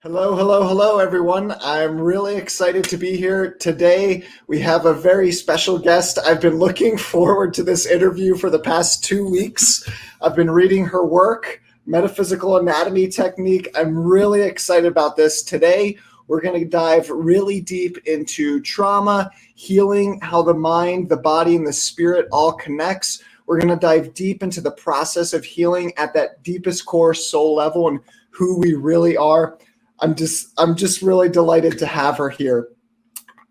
Hello, hello, hello, everyone. I'm really excited to be here today. We have a very special guest. I've been looking forward to this interview for the past 2 weeks. I've been reading her work, Metaphysical Anatomy Technique. I'm really excited about this. Today, we're going to dive really deep into trauma, healing, how the mind, the body, and the spirit all connects. We're going to dive deep into the process of healing at that deepest core soul level and who we really are. I'm just really delighted to have her here.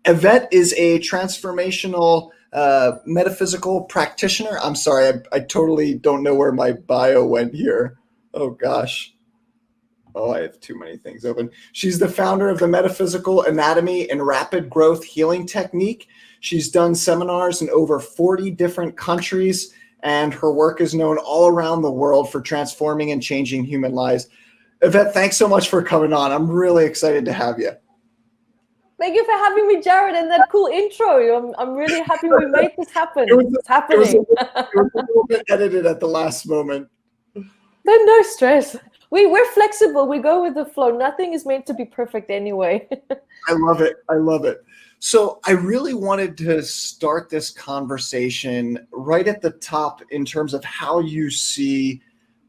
Ivettt is a transformational metaphysical practitioner. I'm sorry, I totally don't know where my bio went here. Oh gosh. Oh, I have too many things open. She's the founder of the Metaphysical Anatomy and Rapid Growth Healing Technique. She's done seminars in over 40 different countries, and her work is known all around the world for transforming and changing human lives. Ivettt, thanks so much for coming on. I'm really excited to have you. Thank you for having me, Jared, and that cool intro. I'm really happy we made this happen. It's happening. It was a little bit edited at the last moment. No stress. We're flexible. We go with the flow. Nothing is meant to be perfect anyway. I love it. I love it. So I really wanted to start this conversation right at the top in terms of how you see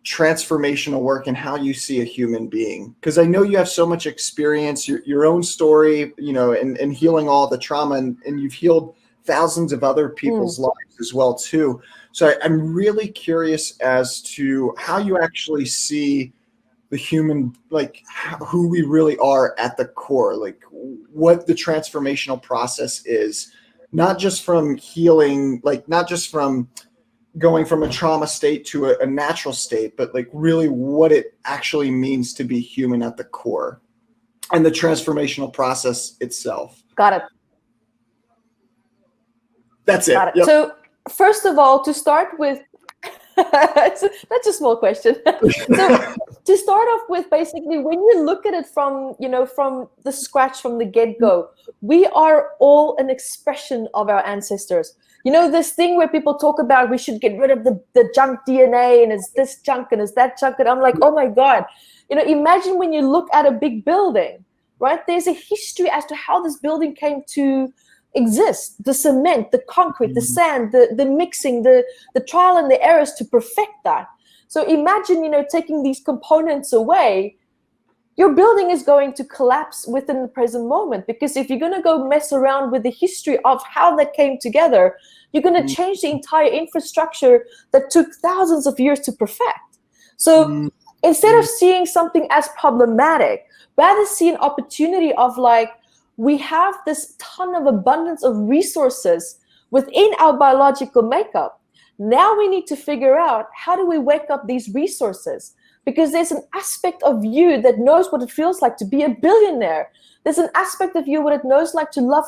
transformational work and how you see a human being, because I know you have so much experience, your own story, in healing all the trauma, and you've healed thousands of other people's lives as well too. So I'm really curious as to how you actually see the human, like who we really are at the core, like what the transformational process is, not just from healing, like not just from going from a trauma state to a natural state, but like really what it actually means to be human at the core and the transformational process itself. Got it. That's it. Got it. Yep. So first of all, to start with, that's a small question. So to start off with, basically, when you look at it from the scratch, from the get-go, we are all an expression of our ancestors. This thing where people talk about we should get rid of the junk DNA, and it's this junk and it's that junk, and I'm like, oh my God. Imagine when you look at a big building, right? There's a history as to how this building came to exist. The cement, the concrete, the sand, the mixing, the trial and the errors to perfect that. So imagine, taking these components away, your building is going to collapse within the present moment, because if you're going to go mess around with the history of how that came together, you're going to change the entire infrastructure that took thousands of years to perfect. So instead of seeing something as problematic, rather see an opportunity of like, we have this ton of abundance of resources within our biological makeup. Now we need to figure out, how do we wake up these resources? Because there's an aspect of you that knows what it feels like to be a billionaire. There's an aspect of you what it knows like to love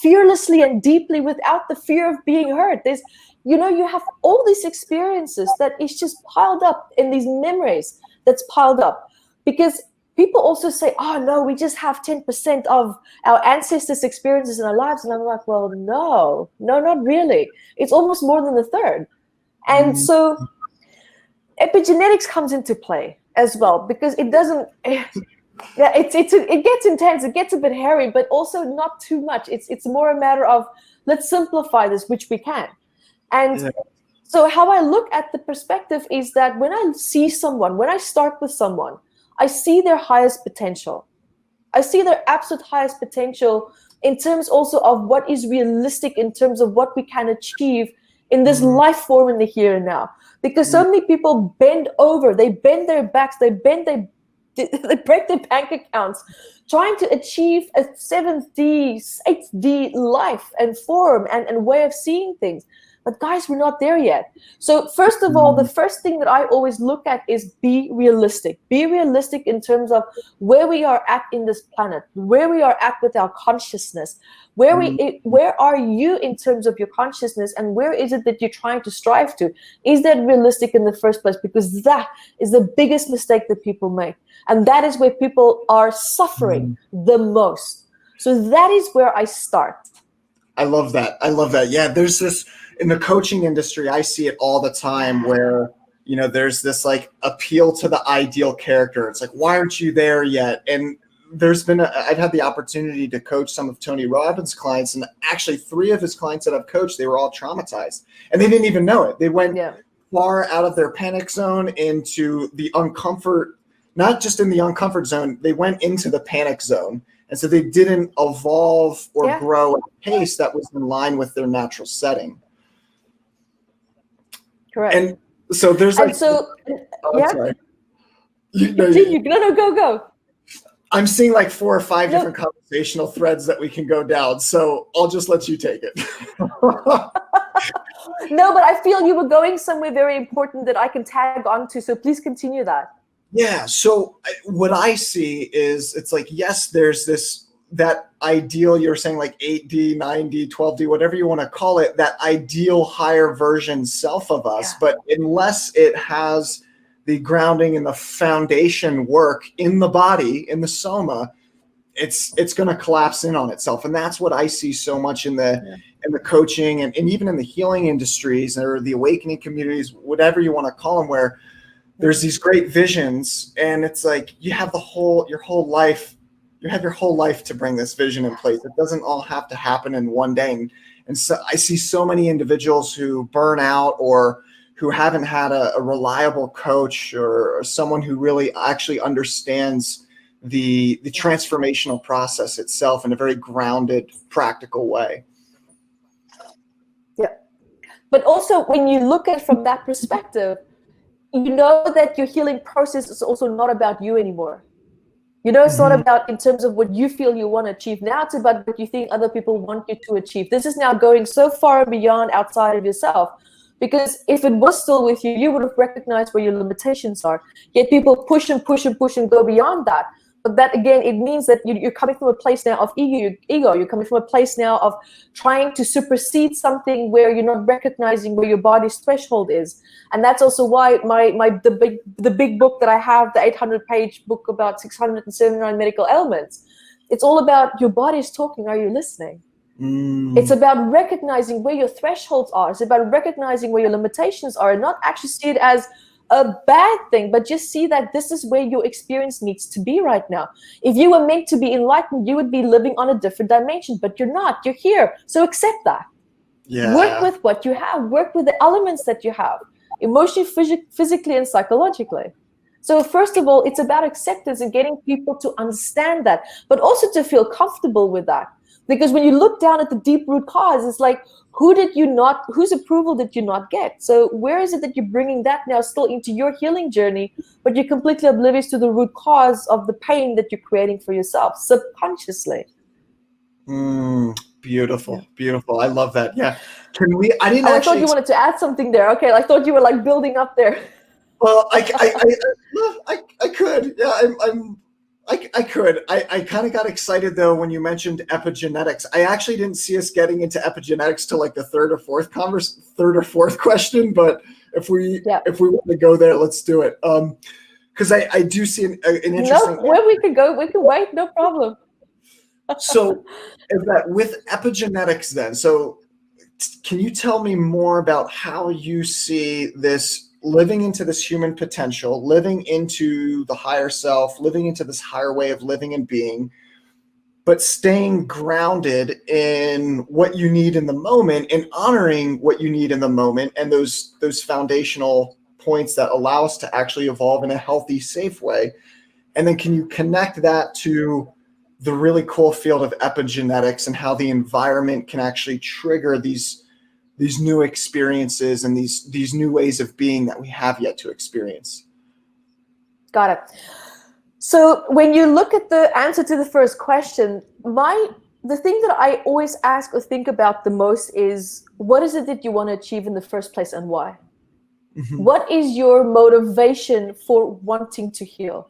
fearlessly and deeply without the fear of being hurt. There's, you have all these experiences that is just piled up in these memories that's piled up. Because people also say, oh no, we just have 10% of our ancestors' experiences in our lives. And I'm like, well, no, not really. It's almost more than a third. And so epigenetics comes into play as well, because it doesn't, it gets intense, it gets a bit hairy, but also not too much. It's more a matter of, let's simplify this, which we can. And so how I look at the perspective is that when I see someone, when I start with someone, I see their highest potential. I see their absolute highest potential in terms also of what is realistic, in terms of what we can achieve in this life form in the here and now. Because so many people bend over, they bend their backs, they break their bank accounts, trying to achieve a 7D, 8D life and form and way of seeing things. But guys, we're not there yet. So first of all, the first thing that I always look at is be realistic. Be realistic in terms of where we are at in this planet, where we are at with our consciousness, where are you in terms of your consciousness, and where is it that you're trying to strive to? Is that realistic in the first place? Because that is the biggest mistake that people make. And that is where people are suffering the most. So that is where I start. I love that. I love that. Yeah, there's this in the coaching industry, I see it all the time where, there's this like appeal to the ideal character. It's like, why aren't you there yet? And I've had the opportunity to coach some of Tony Robbins' clients, and actually 3 of his clients that I've coached, they were all traumatized and they didn't even know it. They went far out of their panic zone into the uncomfort, not just in the uncomfort zone, they went into the panic zone. And so they didn't evolve or grow at a pace that was in line with their natural setting. Correct. And so there's like, sorry. No, go. I'm seeing like 4 or 5 different conversational threads that we can go down. So I'll just let you take it. No, but I feel you were going somewhere very important that I can tag onto. So please continue that. Yeah. So what I see is it's like, yes, there's that ideal, you're saying like 8D, 9D, 12D, whatever you want to call it, that ideal higher version self of us. But unless it has the grounding and the foundation work in the body, in the soma, it's going to collapse in on itself. And that's what I see so much in the coaching and even in the healing industries or the awakening communities, whatever you want to call them, where there's these great visions, and it's like you have your whole life to bring this vision in place. It doesn't all have to happen in one day. And so I see so many individuals who burn out or who haven't had a reliable coach or someone who really actually understands the transformational process itself in a very grounded, practical way. Yeah. But also when you look at it from that perspective, you know that your healing process is also not about you anymore. It's not about in terms of what you feel you want to achieve. Now it's about what you think other people want you to achieve. This is now going so far beyond outside of yourself. Because if it was still with you, you would have recognized where your limitations are. Yet people push and push and push and go beyond that. But that, again, it means that you're coming from a place now of ego. You're coming from a place now of trying to supersede something where you're not recognizing where your body's threshold is. And that's also why the big book that I have, the 800-page book about 679 medical ailments, it's all about your body's talking. Are you listening? It's about recognizing where your thresholds are. It's about recognizing where your limitations are, and not actually see it as a bad thing, but just see that this is where your experience needs to be right now. If you were meant to be enlightened, you would be living on a different dimension, but you're not. You're here. So accept that. Yeah. Work with what you have. Work with the elements that you have, emotionally, physically, and psychologically. So first of all, it's about acceptance and getting people to understand that, but also to feel comfortable with that. Because when you look down at the deep root cause, it's like, whose approval did you not get? So where is it that you're bringing that now still into your healing journey, but you're completely oblivious to the root cause of the pain that you're creating for yourself subconsciously? Beautiful, beautiful. I love that. Yeah. I thought you wanted to add something there. Okay, I thought you were like building up there. Well, I could. Yeah, I could. I kind of got excited though when you mentioned epigenetics. I actually didn't see us getting into epigenetics till like the third or fourth question. But if we want to go there, let's do it. Because I do see an interesting. No, where we can go, we can wait. No problem. So, is that with epigenetics then? So, can you tell me more about how you see this? Living into this human potential, living into the higher self, living into this higher way of living and being, but staying grounded in what you need in the moment and honoring what you need in the moment and those foundational points that allow us to actually evolve in a healthy, safe way. And then can you connect that to the really cool field of epigenetics and how the environment can actually trigger these new experiences and these new ways of being that we have yet to experience? Got it. So when you look at the answer to the first question, the thing that I always ask or think about the most is, what is it that you want to achieve in the first place and why? Mm-hmm. What is your motivation for wanting to heal?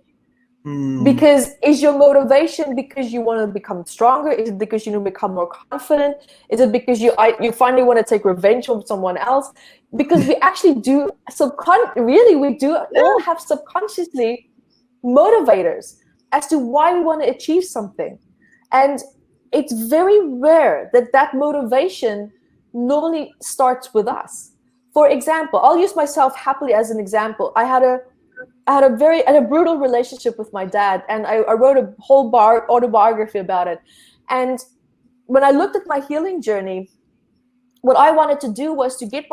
Because is your motivation because you want to become stronger? Is it because you want to become more confident? Is it because you finally want to take revenge from someone else? Because we actually do all have subconsciously motivators as to why we want to achieve something. And it's very rare that motivation normally starts with us. For example, I'll use myself happily as an example. I had a brutal relationship with my dad, and I wrote a whole autobiography about it. And when I looked at my healing journey, what I wanted to do was to get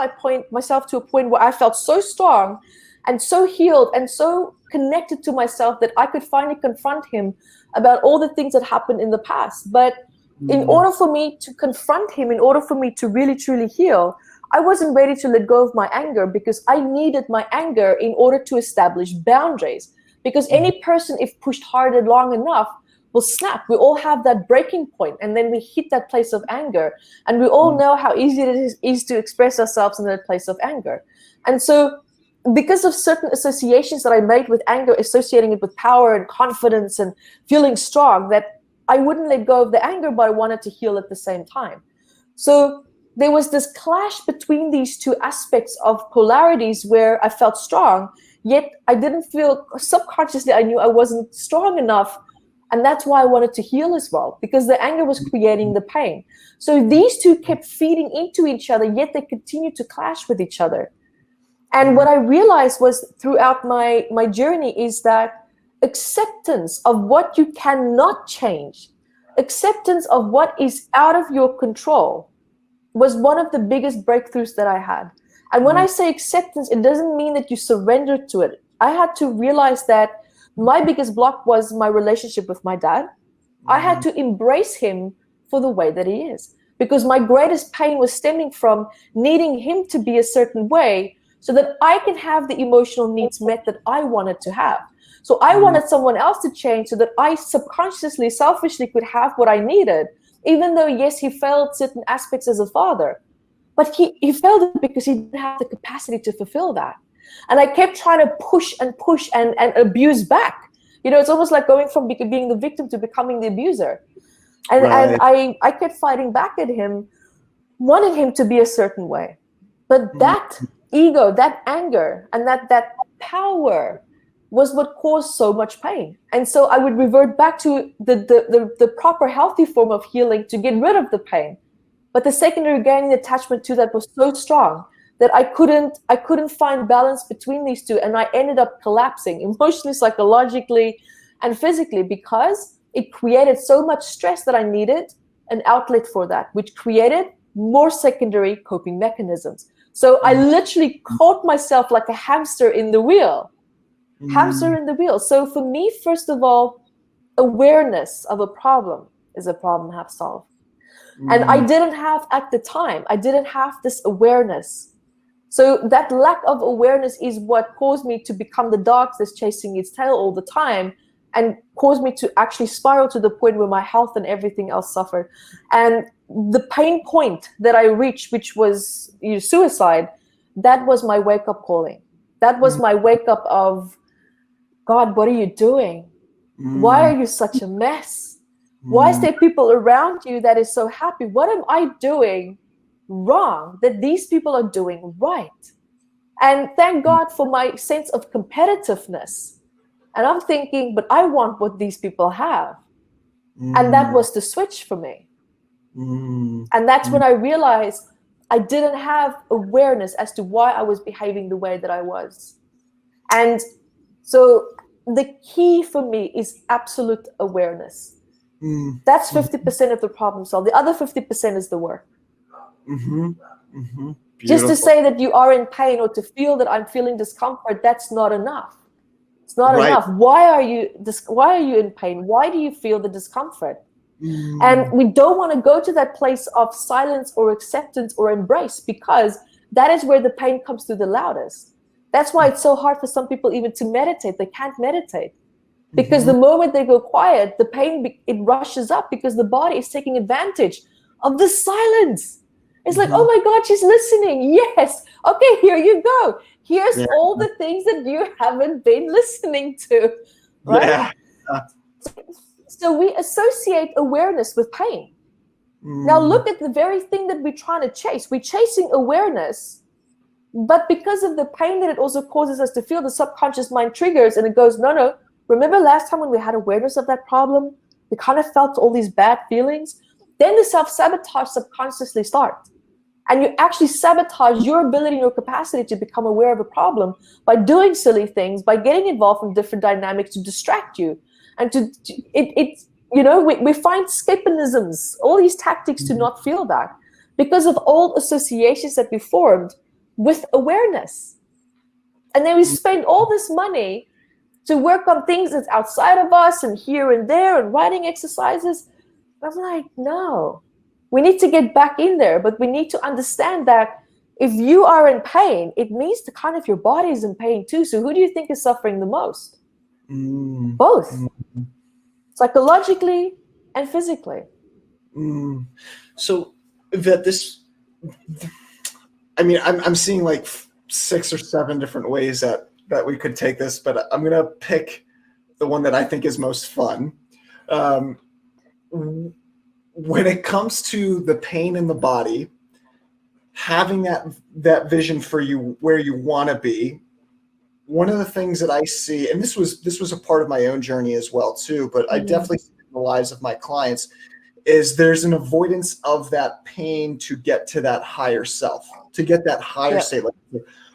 myself to a point where I felt so strong and so healed and so connected to myself that I could finally confront him about all the things that happened in the past. But in order for me to confront him, in order for me to really truly heal, I wasn't ready to let go of my anger, because I needed my anger in order to establish boundaries. Because any person, if pushed hard and long enough, will snap. We all have that breaking point, and then we hit that place of anger. And we all know how easy it is to express ourselves in that place of anger. And so, because of certain associations that I made with anger, associating it with power and confidence and feeling strong, that I wouldn't let go of the anger, but I wanted to heal at the same time. So there was this clash between these two aspects of polarities where I felt strong, yet I didn't feel, subconsciously I knew I wasn't strong enough. And that's why I wanted to heal as well, because the anger was creating the pain. So these two kept feeding into each other, yet they continued to clash with each other. And what I realized was throughout my journey is that acceptance of what you cannot change, acceptance of what is out of your control, was one of the biggest breakthroughs that I had. And when I say acceptance, it doesn't mean that you surrender to it. I had to realize that my biggest block was my relationship with my dad. I had to embrace him for the way that he is, because my greatest pain was stemming from needing him to be a certain way so that I can have the emotional needs met that I wanted to have. So I wanted someone else to change so that I subconsciously, selfishly could have what I needed, even though, yes, he failed certain aspects as a father. But he failed it because he didn't have the capacity to fulfill that. And I kept trying to push and abuse back. You know, it's almost like going from being the victim to becoming the abuser. And, and I kept fighting back at him, wanting him to be a certain way. But that ego, that anger, and that power was what caused so much pain. And so I would revert back to the proper healthy form of healing to get rid of the pain. But the secondary gaining attachment to that was so strong that I couldn't find balance between these two. And I ended up collapsing emotionally, psychologically, and physically, because it created so much stress that I needed an outlet for that, which created more secondary coping mechanisms. So I literally caught myself like a hamster in the wheel. So for me, first of all, awareness of a problem is a problem half solved. And I didn't have, at the time, I didn't have this awareness. So that lack of awareness is what caused me to become the dog that's chasing its tail all the time, and caused me to actually spiral to the point where my health and everything else suffered. And the pain point that I reached, which was suicide, that was my wake-up calling. That was my wake-up of, God, what are you doing? Why are you such a mess? Why is there people around you that is so happy? What am I doing wrong that these people are doing right? And thank God for my sense of competitiveness. And I'm thinking, but I want what these people have. And that was the switch for me. And that's when I realized I didn't have awareness as to why I was behaving the way that I was. And so the key for me is absolute awareness. That's 50% of the problem solved. The other 50% is the work. Just to say that you are in pain or to feel that I'm feeling discomfort, that's not enough. It's not enough. Why are you in pain? Why do you feel the discomfort? And we don't want to go to that place of silence or acceptance or embrace, because that is where the pain comes through the loudest. That's why it's so hard for some people even to meditate. They can't meditate. Because the moment they go quiet, the pain, it rushes up, because the body is taking advantage of the silence. It's like, oh my God, she's listening. Yes. Okay, here you go. Here's all the things that you haven't been listening to. Right? So we associate awareness with pain. Now look at the very thing that we're trying to chase. We're chasing awareness, but because of the pain that it also causes us to feel, the subconscious mind triggers and it goes, no. Remember last time when we had awareness of that problem, we kind of felt all these bad feelings? Then the self-sabotage subconsciously starts. And you actually sabotage your ability and your capacity to become aware of a problem by doing silly things, by getting involved in different dynamics to distract you. And we find escapisms, all these tactics to not feel that, because of old associations that we formed with awareness. And then we spend all this money to work on things that's outside of us and here and there and writing exercises. I'm like, no, we need to get back in there, but we need to understand that if you are in pain, it means the kind of your body is in pain too. So who do you think is suffering the most? Both. Psychologically and physically. So that I'm seeing like 6 or 7 different ways that we could take this, but I'm gonna pick the one that I think is most fun. When it comes to the pain in the body, having that vision for you where you want to be, one of the things that I see, and this was a part of my own journey as well too, but I definitely see in the lives of my clients, is there's an avoidance of that pain to get to that higher self, to get that higher state.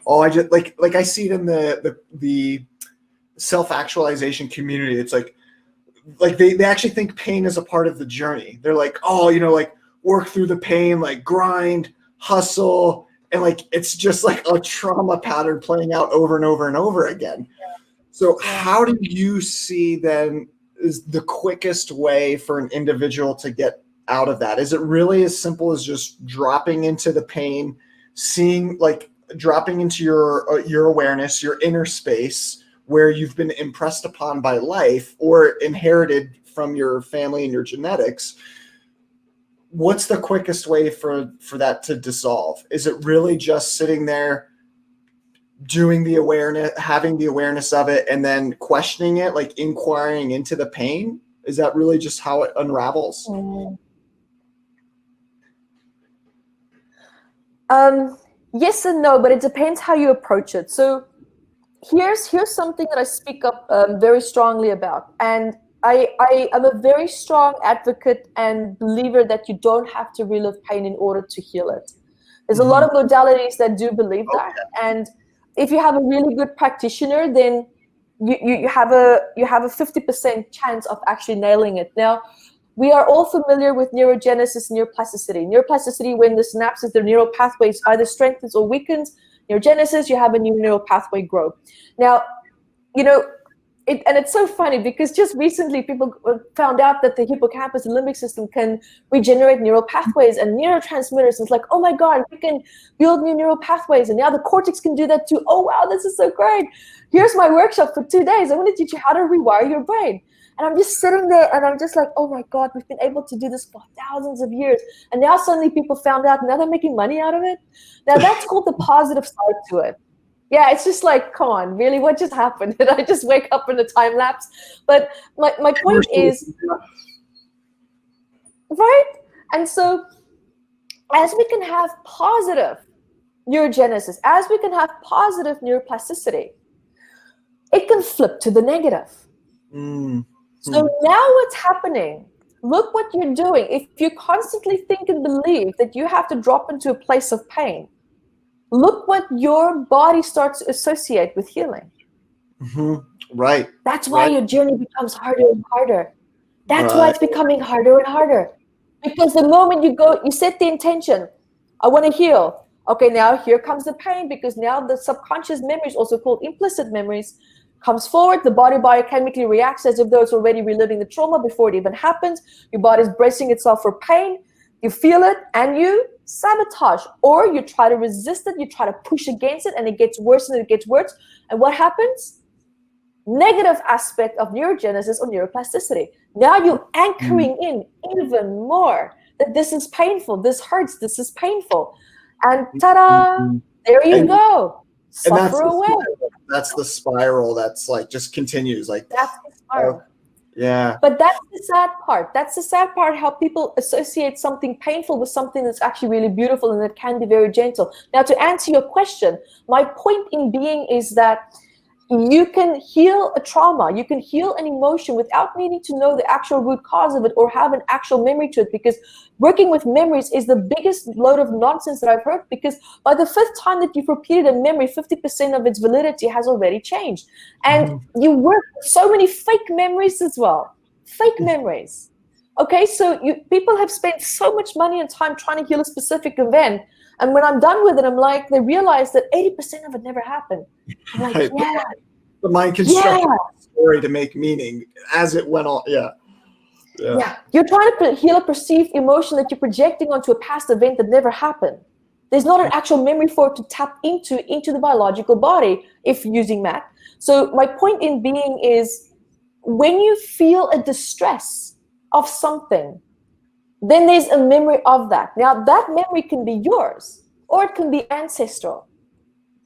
I just like I see it in the self-actualization community. It's like they actually think pain is a part of the journey. They're like, work through the pain, like grind, hustle, and like it's just like a trauma pattern playing out over and over and over again. So how do you see then is the quickest way for an individual to get out of that? Is it really as simple as just dropping into the pain, dropping into your awareness, your inner space where you've been impressed upon by life or inherited from your family and your genetics? What's the quickest way for that to dissolve? Is it really just sitting there doing the awareness, having the awareness of it, and then questioning it, like inquiring into the pain? Is that really just how it unravels? Yes and no, but it depends how you approach it. So here's something that I speak up very strongly about. And I am a very strong advocate and believer that you don't have to relive pain in order to heal it. There's a lot of modalities that do believe that. And if you have a really good practitioner, then you have a 50% chance of actually nailing it. Now, we are all familiar with neurogenesis, neuroplasticity. Neuroplasticity, when the synapses, the neural pathways either strengthens or weakens. Neurogenesis, you have a new neural pathway grow. Now, and it's so funny because just recently people found out that the hippocampus and limbic system can regenerate neural pathways and neurotransmitters. And it's like, oh my God, we can build new neural pathways. And now the cortex can do that too. Oh, wow, this is so great. Here's my workshop for 2 days. I'm going to teach you how to rewire your brain. And I'm just sitting there and I'm just like, oh my God, we've been able to do this for thousands of years. And now suddenly people found out, now they're making money out of it. Now that's called the positive side to it. Yeah, it's just like, come on, really, what just happened? Did I just wake up in a time lapse? But my point is, right? And so as we can have positive neurogenesis, as we can have positive neuroplasticity, it can flip to the negative. So now what's happening? Look what you're doing. If you constantly think and believe that you have to drop into a place of pain, look what your body starts to associate with healing. Right. That's why your journey becomes harder and harder. That's why it's becoming harder and harder. Because the moment you set the intention, I want to heal. Okay, now here comes the pain, because now the subconscious memories, also called implicit memories, comes forward. The body biochemically reacts as if though it's already reliving the trauma before it even happens. Your body's bracing itself for pain. You feel it and you sabotage, or you try to resist it, you try to push against it, and it gets worse and it gets worse. And what happens? Negative aspect of neurogenesis or neuroplasticity. Now you're anchoring in even more that this is painful, this hurts, this is painful. And ta-da, there you go. Suffer away. That's the spiral that's like just continues. Like that's the spiral. Yeah. But that's the sad part. That's the sad part, how people associate something painful with something that's actually really beautiful and that can be very gentle. Now, to answer your question, my point in being is that, you can heal a trauma, you can heal an emotion without needing to know the actual root cause of it or have an actual memory to it, because working with memories is the biggest load of nonsense that I've heard, because by the fifth time that you've repeated a memory, 50% of its validity has already changed. And you work with so many fake memories as well. Fake memories. Okay, so people have spent so much money and time trying to heal a specific event, and when I'm done with it, I'm like, they realize that 80% of it never happened. I'm like, right. yeah. The mind constructed the story to make meaning as it went on. Yeah. You're trying to heal a perceived emotion that you're projecting onto a past event that never happened. There's not an actual memory for it to tap into the biological body if using Matt. So my point in being is, when you feel a distress of something, then there's a memory of that. Now that memory can be yours or it can be ancestral.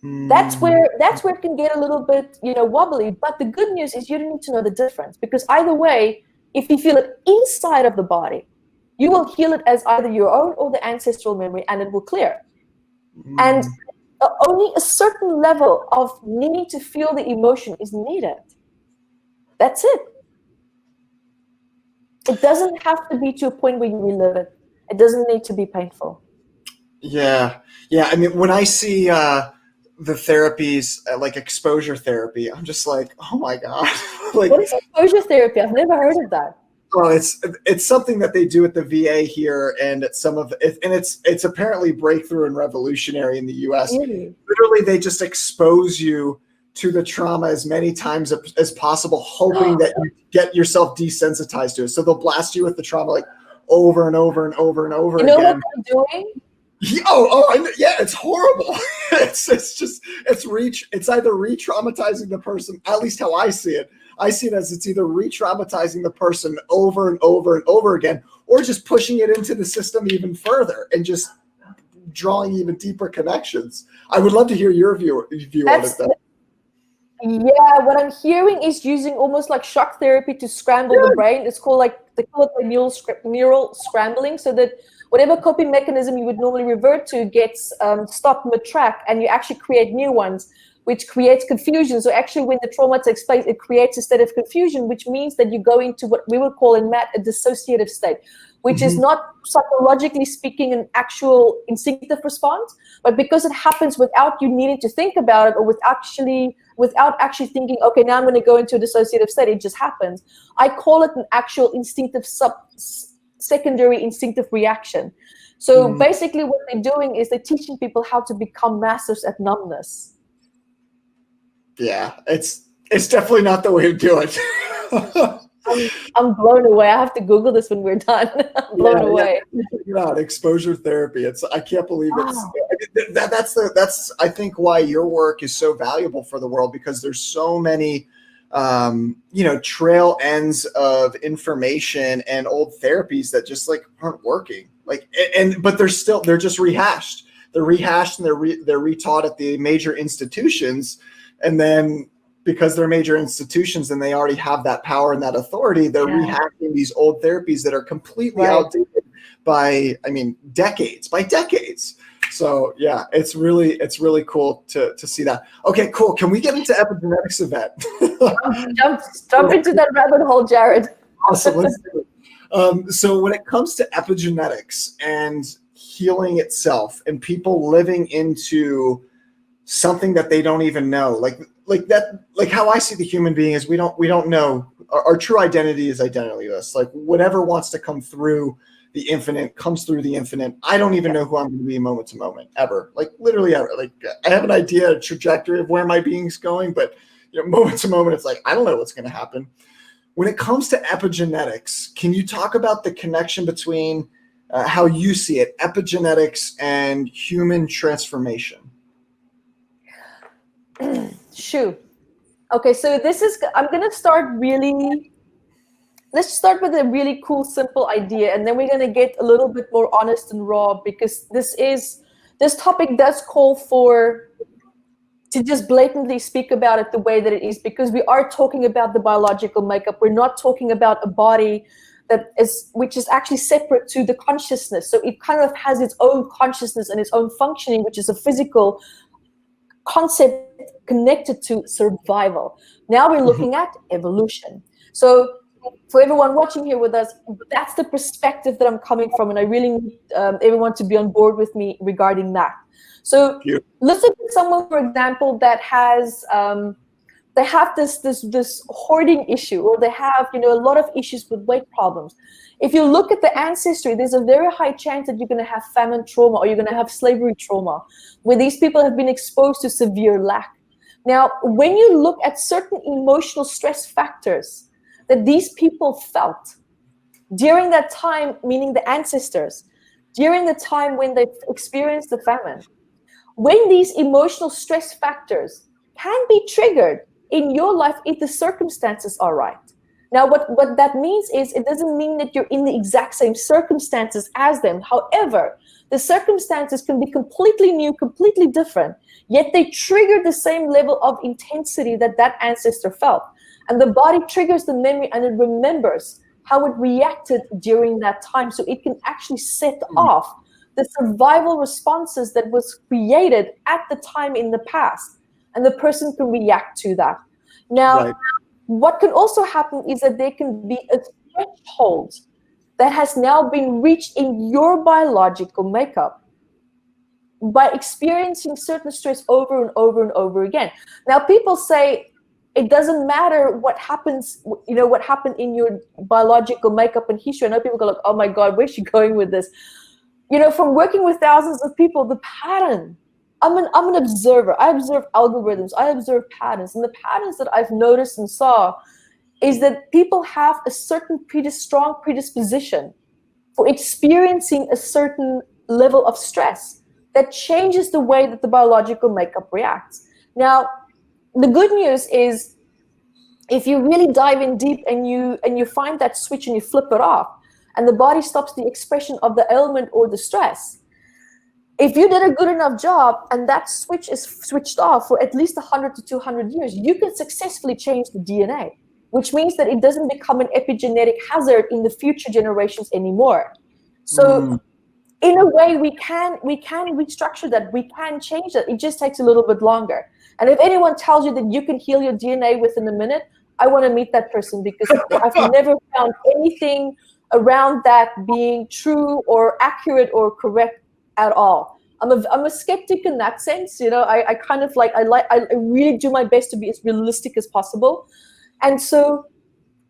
That's where it can get a little bit, wobbly. But the good news is you don't need to know the difference, because either way, if you feel it inside of the body, you will heal it as either your own or the ancestral memory, and it will clear. And only a certain level of needing to feel the emotion is needed. That's it. It doesn't have to be to a point where you relive it. It doesn't need to be painful. Yeah. I mean, when I see the therapies like exposure therapy, I'm just like, oh my God. Like, what is exposure therapy? I've never heard of that. Well, it's something that they do at the VA here, and it's apparently breakthrough and revolutionary in the US. Really? Literally, they just expose you to the trauma as many times as possible, hoping that you get yourself desensitized to it. So they'll blast you with the trauma like over and over and over and over again. You know what they're doing? Yeah, it's horrible. It's either re-traumatizing the person, at least how I see it. I see it as it's either re-traumatizing the person over and over and over again, or just pushing it into the system even further and just drawing even deeper connections. I would love to hear your view on it, though. Yeah, what I'm hearing is using almost like shock therapy to scramble the brain. It's called they call it neural scrambling, so that whatever coping mechanism you would normally revert to gets stopped mid-track, and you actually create new ones, which creates confusion. So actually, when the trauma takes place, it creates a state of confusion, which means that you go into what we would call in Matt a dissociative state, which is not psychologically speaking an actual instinctive response, but because it happens without you needing to think about it, or without actually thinking, okay, now I'm going to go into a dissociative state, it just happens. I call it an actual instinctive secondary instinctive reaction. So basically what they're doing is they're teaching people how to become masters at numbness. Yeah, it's definitely not the way to do it. I'm blown away. I have to Google this when we're done. I'm blown away. Yeah, exposure therapy. I can't believe it's that's I think why your work is so valuable for the world, because there's so many trail ends of information and old therapies that just aren't working. But they're just rehashed. They're rehashed and they're retaught at the major institutions, and then because they're major institutions and they already have that power and that authority, they're rehashing these old therapies that are completely outdated by decades. So yeah, it's really cool to see that. Okay, cool. Can we get into epigenetics, Ivettt? Jump into that rabbit hole, Jared. Awesome. Let's do it. So when it comes to epigenetics and healing itself, and people living into something that they don't even know, like how I see the human being is we don't know. Our true identity is identityless. Like whatever wants to come through the infinite comes through the infinite. I don't even know who I'm going to be moment to moment ever. Like literally ever. Like I have an idea, a trajectory of where my being's going, but moment to moment, it's like I don't know what's going to happen. When it comes to epigenetics, can you talk about the connection between how you see it, epigenetics and human transformation? Shoot. Okay, so let's start with a really cool, simple idea, and then we're going to get a little bit more honest and raw, because this topic does call to just blatantly speak about it the way that it is, because we are talking about the biological makeup. We're not talking about a body which is actually separate to the consciousness. So it kind of has its own consciousness and its own functioning, which is a physical concept connected to survival. Now we're looking at evolution. So for everyone watching here with us, that's the perspective that I'm coming from, and I really need everyone to be on board with me regarding that. So let's look at someone, for example, that has they have this hoarding issue, or they have a lot of issues with weight problems. If you look at the ancestry, there's a very high chance that you're going to have famine trauma, or you're going to have slavery trauma, where these people have been exposed to severe lack. Now, when you look at certain emotional stress factors that these people felt during that time, meaning the ancestors, during the time when they experienced the famine, when these emotional stress factors can be triggered in your life if the circumstances are right. Now, what that means is, it doesn't mean that you're in the exact same circumstances as them. However, the circumstances can be completely new, completely different, yet they trigger the same level of intensity that that ancestor felt. And the body triggers the memory, and it remembers how it reacted during that time. So it can actually set off the survival responses that was created at the time in the past. And the person can react to that. Now, what can also happen is that there can be a threshold that has now been reached in your biological makeup by experiencing certain stress over and over and over again. Now, people say it doesn't matter what happens, what happened in your biological makeup and history. I know people go like, oh my God, where's she going with this? From working with thousands of people, the pattern, I'm an observer. I observe algorithms. I observe patterns. And the patterns that I've noticed and saw is that people have a certain strong predisposition for experiencing a certain level of stress that changes the way that the biological makeup reacts. Now, the good news is, if you really dive in deep and you find that switch and you flip it off, and the body stops the expression of the ailment or the stress, if you did a good enough job and that switch is switched off for at least 100 to 200 years, you can successfully change the DNA, which means that it doesn't become an epigenetic hazard in the future generations anymore. So in a way, we can restructure that. We can change that. It just takes a little bit longer. And if anyone tells you that you can heal your DNA within a minute, I want to meet that person, because I've never found anything around that being true or accurate or correct at all. I'm a skeptic in that sense. I kind of I really do my best to be as realistic as possible. And so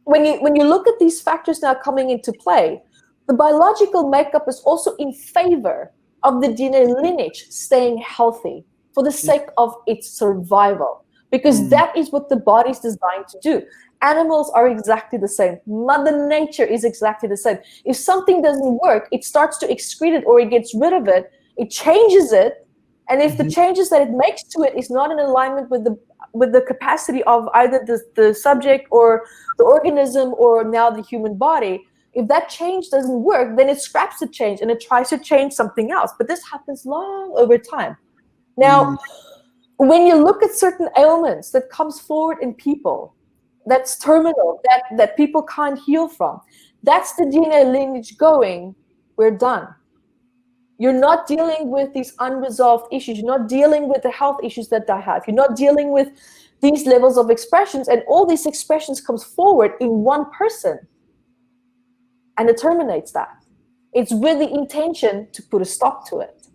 when you look at these factors now coming into play, the biological makeup is also in favor of the DNA lineage staying healthy for the sake of its survival, because that is what the body is designed to do. Animals are exactly the same. Mother Nature is exactly the same. If something doesn't work, it starts to excrete it, or it gets rid of it, it changes it. And if the changes that it makes to it is not in alignment with the capacity of either the subject or the organism, or now the human body, if that change doesn't work, then it scraps the change and it tries to change something else. But this happens long over time. Now, when you look at certain ailments that comes forward in people, that's terminal, that people can't heal from, that's the DNA lineage going, we're done. You're not dealing with these unresolved issues. You're not dealing with the health issues that I have. You're not dealing with these levels of expressions, and all these expressions comes forward in one person, and it terminates that. It's with the intention to put a stop to it.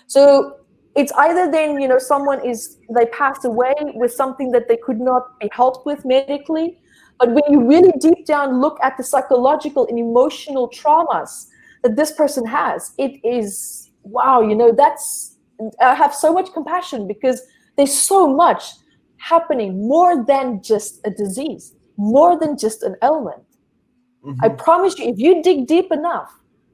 So it's either then, they passed away with something that they could not be helped with medically. But when you really deep down look at the psychological and emotional traumas that this person has, it is, wow, I have so much compassion, because there's so much happening, more than just a disease, more than just an ailment. I promise you, if you dig deep enough,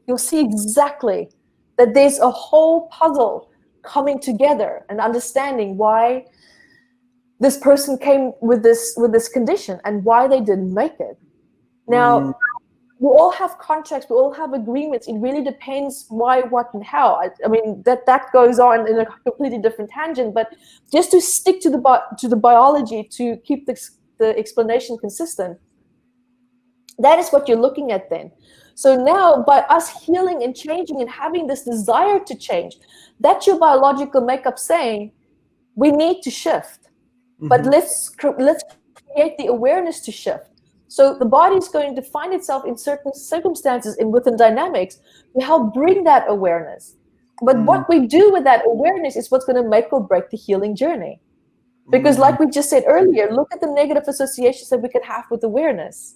you'll see exactly that there's a whole puzzle coming together and understanding why this person came with this condition and why they didn't make it. Now, we all have contracts, we all have agreements. It really depends why, what, and how. I mean, that goes on in a completely different tangent, but just to stick to the biology, to keep the explanation consistent, that is what you're looking at then. So now, by us healing and changing and having this desire to change, that's your biological makeup saying, we need to shift. But let's create the awareness to shift. So the body is going to find itself in certain circumstances and within dynamics to help bring that awareness. But what we do with that awareness is what's going to make or break the healing journey. Because like we just said earlier, look at the negative associations that we could have with awareness.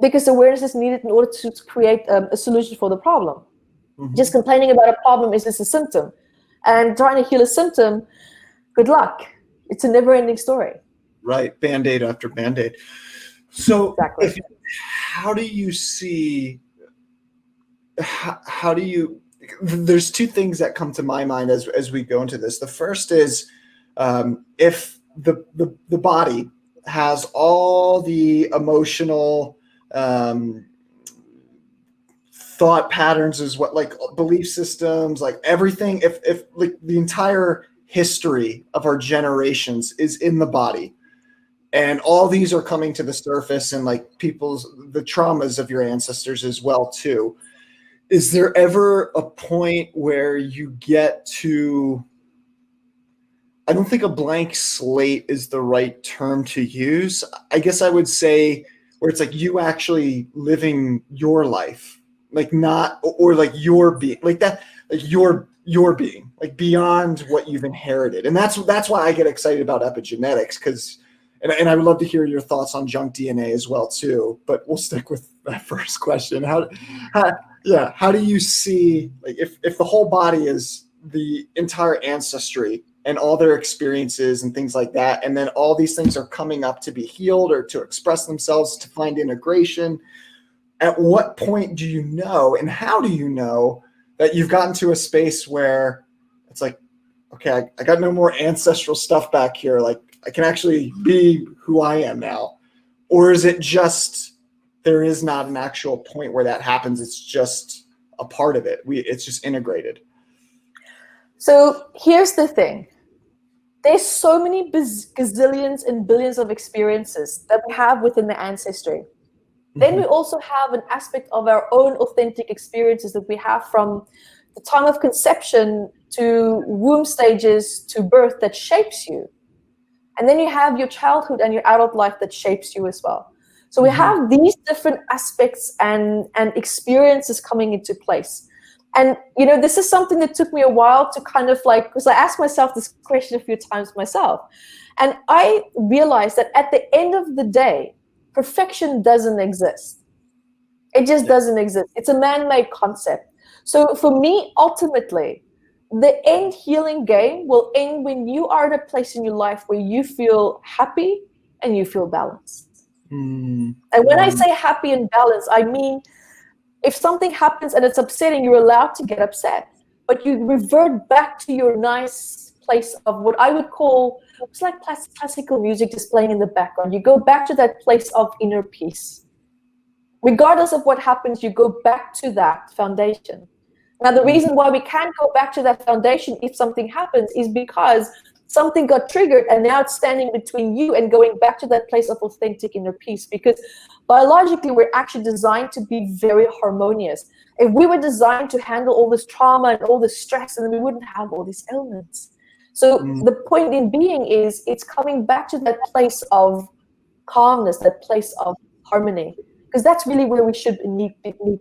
Because awareness is needed in order to create a solution for the problem. Just complaining about a problem is just a symptom. And trying to heal a symptom, good luck. It's a never-ending story. Right, Band-Aid after Band-Aid. So exactly. How do you see, how do you, there's two things that come to my mind as we go into this. The first is if the body has all the emotional thought patterns, is what, like belief systems, like everything, if like the entire history of our generations is in the body, and all these are coming to the surface, and like the traumas of your ancestors as well too, is there ever a point where you get to, I don't think a blank slate is the right term to use, I guess I would say, where it's like you actually living your life, like not, or like your being, like that, like your being, like beyond what you've inherited. And that's why I get excited about epigenetics, because, and I would love to hear your thoughts on junk DNA as well too, but we'll stick with that first question. How do you see, like, if the whole body is the entire ancestry and all their experiences and things like that, and then all these things are coming up to be healed or to express themselves, to find integration, at what point do you know, and how do you know that you've gotten to a space where it's like, okay, I got no more ancestral stuff back here, like I can actually be who I am now? Or is it just, there is not an actual point where that happens, it's just a part of it, it's just integrated? So here's the thing. There's so many gazillions and billions of experiences that we have within the ancestry. Then we also have an aspect of our own authentic experiences that we have from the time of conception to womb stages to birth that shapes you. And then you have your childhood and your adult life that shapes you as well. So we have these different aspects and experiences coming into place. And, you know, this is something that took me a while to kind of like, because I asked myself this question a few times myself. And I realized that at the end of the day, perfection doesn't exist. It just doesn't exist. It's a man-made concept. So for me, ultimately, the end healing game will end when you are in a place in your life where you feel happy and you feel balanced. And when I say happy and balanced, I mean, if something happens and it's upsetting, you're allowed to get upset, but you revert back to your nice place of what I would call, it's like classical music just playing in the background. You go back to that place of inner peace. Regardless of what happens, you go back to that foundation. Now, the reason why we can't go back to that foundation if something happens is because something got triggered and now it's standing between you and going back to that place of authentic inner peace. Because biologically, we're actually designed to be very harmonious. If we were designed to handle all this trauma and all this stress, then we wouldn't have all these ailments. So the point in being is it's coming back to that place of calmness, that place of harmony, because that's really where we should need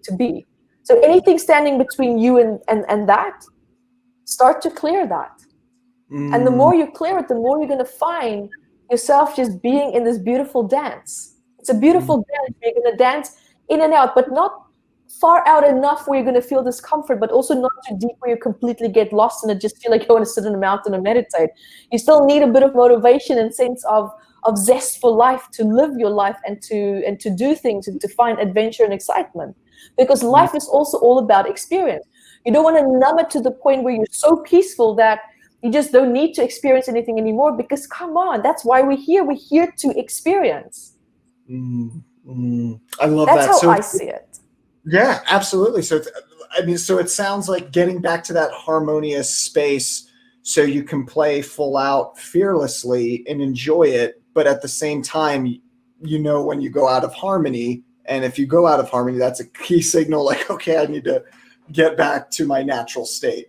to be. So anything standing between you and that, start to clear that. And the more you clear it, the more you're going to find yourself just being in this beautiful dance. It's a beautiful dance. You're going to dance in and out, but not far out enough where you're going to feel discomfort, but also not too deep where you completely get lost and just feel like you want to sit in a mountain and meditate. You still need a bit of motivation and sense of zest for life, to live your life and to do things and to find adventure and excitement. Because life is also all about experience. You don't want to numb it to the point where you're so peaceful that you just don't need to experience anything anymore, because come on, that's why we're here. We're here to experience. I love that's that. That's how I see it. Yeah, absolutely. So, so it sounds like getting back to that harmonious space so you can play full out fearlessly and enjoy it. But at the same time, you know, when you go out of harmony, and if you go out of harmony, that's a key signal like, okay, I need to get back to my natural state.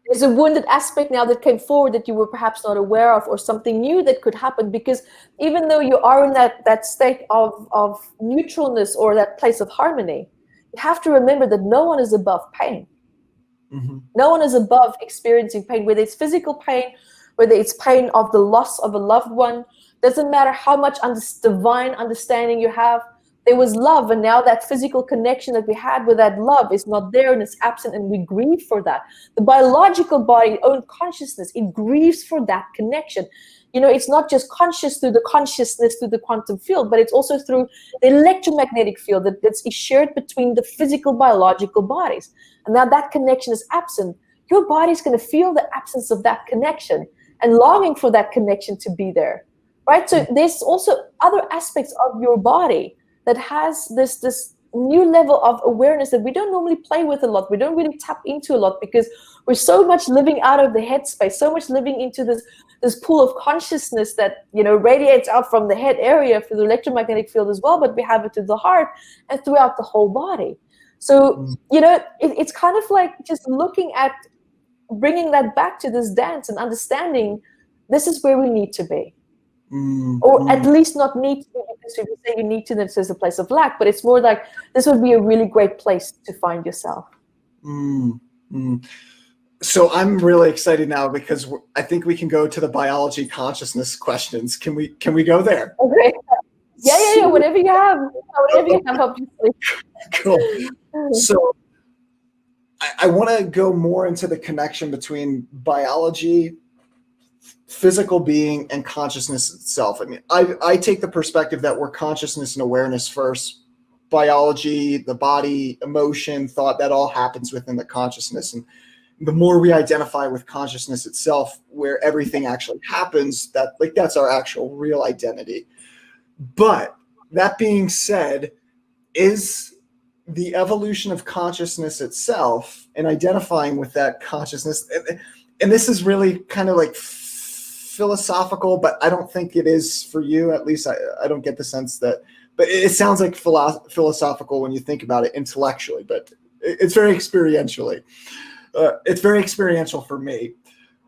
There's a wounded aspect now that came forward that you were perhaps not aware of, or something new that could happen, because even though you are in that state of neutralness or that place of harmony, you have to remember that no one is above pain. Mm-hmm. No one is above experiencing pain, whether it's physical pain, whether it's pain of the loss of a loved one. Doesn't matter how much divine understanding you have. There was love, and now that physical connection that we had with that love is not there and it's absent, and we grieve for that. The biological body, own consciousness, it grieves for that connection. You know, it's not just conscious through the consciousness through the quantum field, but it's also through the electromagnetic field that's shared between the physical biological bodies. And now that connection is absent. Your body's going to feel the absence of that connection and longing for that connection to be there, right? So there's also other aspects of your body that has this new level of awareness that we don't normally play with a lot. We don't really tap into a lot because we're so much living out of the headspace, so much living into this pool of consciousness that, you know, radiates out from the head area through the electromagnetic field as well, but we have it to the heart and throughout the whole body. So, you know, it's kind of like just looking at bringing that back to this dance and understanding this is where we need to be. Or at least not need to, because if you say you need to, then it's a place of lack, but it's more like this would be a really great place to find yourself. So I'm really excited now because I think we can go to the biology consciousness questions. Can we go there? Okay. Yeah. Whatever you have, obviously. Cool. So I want to go more into the connection between biology, physical being, and consciousness itself. I mean, I take the perspective that we're consciousness and awareness first. Biology, the body, emotion, thought, that all happens within the consciousness. And the more we identify with consciousness itself, where everything actually happens, that's our actual real identity. But that being said, is the evolution of consciousness itself and identifying with that consciousness, and this is really kind of like philosophical, but I don't think it is for you. At least I don't get the sense that, but it sounds like philosophical when you think about it intellectually, but it's very experientially. It's very experiential for me.